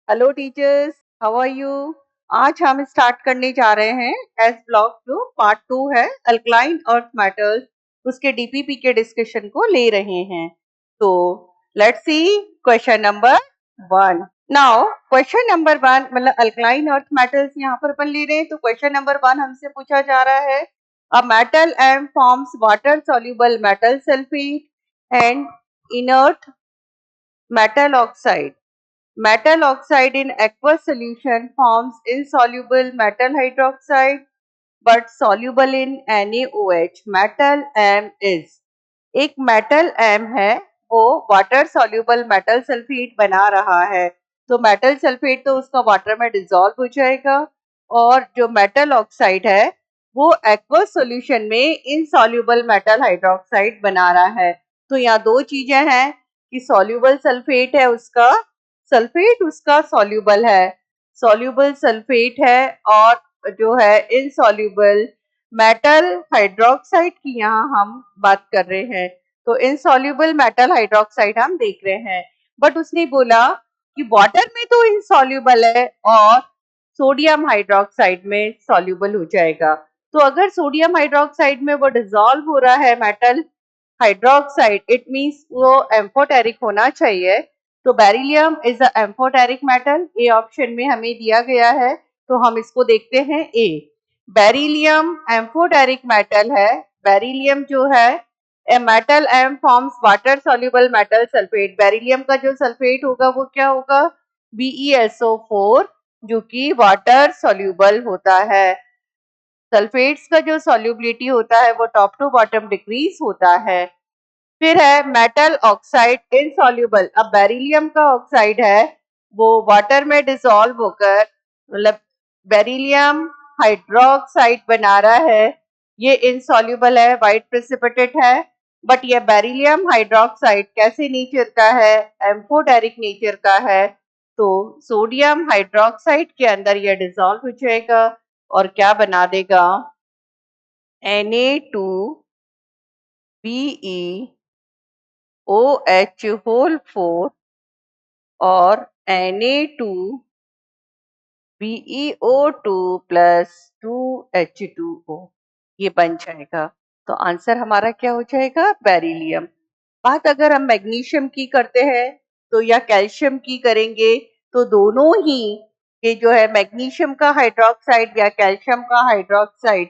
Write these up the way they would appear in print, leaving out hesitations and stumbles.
Hello teachers, how are you. आज हम start करने जा रहे हैं एस ब्लॉक जो पार्ट 2 है अल्कलाइन अर्थ मेटल्स, उसके डीपीपी के डिस्कशन को ले रहे हैं। तो let's see question number 1। Now question number 1 मतलब अल्कलाइन अर्थ मेटल्स यहाँ पर अपन ले रहे हैं। तो क्वेश्चन नंबर 1 हमसे पूछा जा रहा है a metal M forms water soluble metal sulfate and inert metal oxide. Metal oxide in aqueous solution forms insoluble metal hydroxide but soluble in NaOH. Metal M is एक मेटल एम है, वो water soluble metal sulphate बना रहा है। तो metal sulphate तो उसका water में डिसॉल्व हो जाएगा और जो मेटल ऑक्साइड है वो एक्वस सॉल्यूशन में इनसॉल्युबल मेटल हाइड्रोक्साइड बना रहा है। तो यहाँ दो चीजें हैं कि सॉल्युबल सल्फेट है, उसका सल्फेट उसका सॉल्युबल है, सॉल्युबल सल्फेट है, और जो है इनसॉल्युबल मेटल हाइड्रोक्साइड की यहाँ हम बात कर रहे हैं। तो इनसॉल्युबल मेटल हाइड्रोक्साइड हम देख रहे हैं। बट उसने बोला कि वाटर में तो इनसॉल्युबल है और सोडियम हाइड्रोक्साइड में सॉल्युबल हो जाएगा। तो अगर सोडियम हाइड्रोक्साइड में वो डिसॉल्व हो रहा है मेटल हाइड्रोक्साइड, इट मींस वो एम्फोटेरिक होना चाहिए। तो beryllium is a amphoteric metal, A option में हमें दिया गया है। तो हम इसको देखते हैं ए। बेरिलियम एम्फोटेरिक मेटल है। बेरिलियम जो है a metal M forms water soluble metal sulphate. Beryllium का जो सल्फेट होगा वो क्या होगा, BeSO4, जो कि वाटर soluble होता है। सल्फेट्स का जो solubility होता है वो टॉप टू बॉटम डिक्रीज होता है। फिर है मेटल ऑक्साइड इनसॉल्युबल। अब बेरिलियम का ऑक्साइड है वो वाटर में डिसॉल्व होकर मतलब बेरिलियम हाइड्रोक्साइड बना रहा है। ये इनसॉल्युबल है, वाइट प्रेसिपिटेट है। बट ये बेरिलियम हाइड्रोक्साइड कैसे नेचर का है, एम्फोटेरिक नेचर का है। तो सोडियम हाइड्रोक्साइड के अंदर ये डिसॉल्व हो जाएगा और क्या बना देगा, Na2BeOH होल 4 और Na2BeO2 प्लस 2H2O, ये बन जाएगा। तो आंसर हमारा क्या हो जाएगा, बेरिलियम। बात अगर हम मैग्नीशियम की करते हैं तो या कैल्शियम की करेंगे, तो दोनों ही ये जो है मैग्नीशियम का हाइड्रोक्साइड या कैल्शियम का हाइड्रोक्साइड,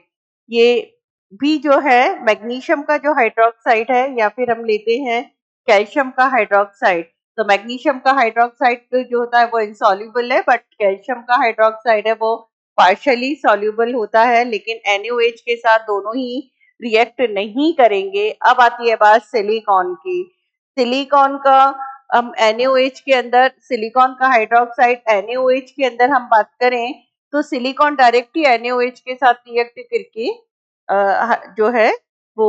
ये भी जो है मैग्नीशियम का जो हाइड्रोक्साइड है या फिर हम लेते हैं कैल्शियम का हाइड्रोक्साइड। तो मैग्नीशियम का हाइड्रोक्साइड जो होता है वो इनसॉल्युबल है, बट कैल्शियम का हाइड्रोक्साइड है वो पार्शियली सॉल्युबल होता है, लेकिन NaOH के साथ दोनों ही रिएक्ट नहीं करेंगे। अब आती है बात सिलिकॉन की। सिलिकॉन का हम NaOH के अंदर, सिलिकॉन का हाइड्रोक्साइड NaOH के अंदर हम बात करें तो सिलिकॉन डायरेक्टली NaOH के साथ रिएक्ट करके जो है वो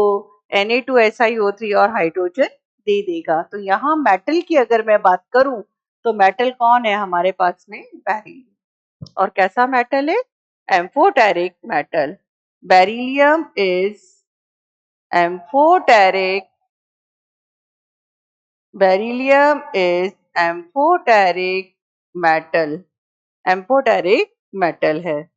Na2SiO3 और हाइड्रोजन दे देगा। तो यहाँ मेटल की अगर मैं बात करूं तो मेटल कौन है हमारे पास में, बेरिलियम। और कैसा मेटल है, amphoteric metal. Beryllium is amphoteric, beryllium is amphoteric metal, amphoteric metal है।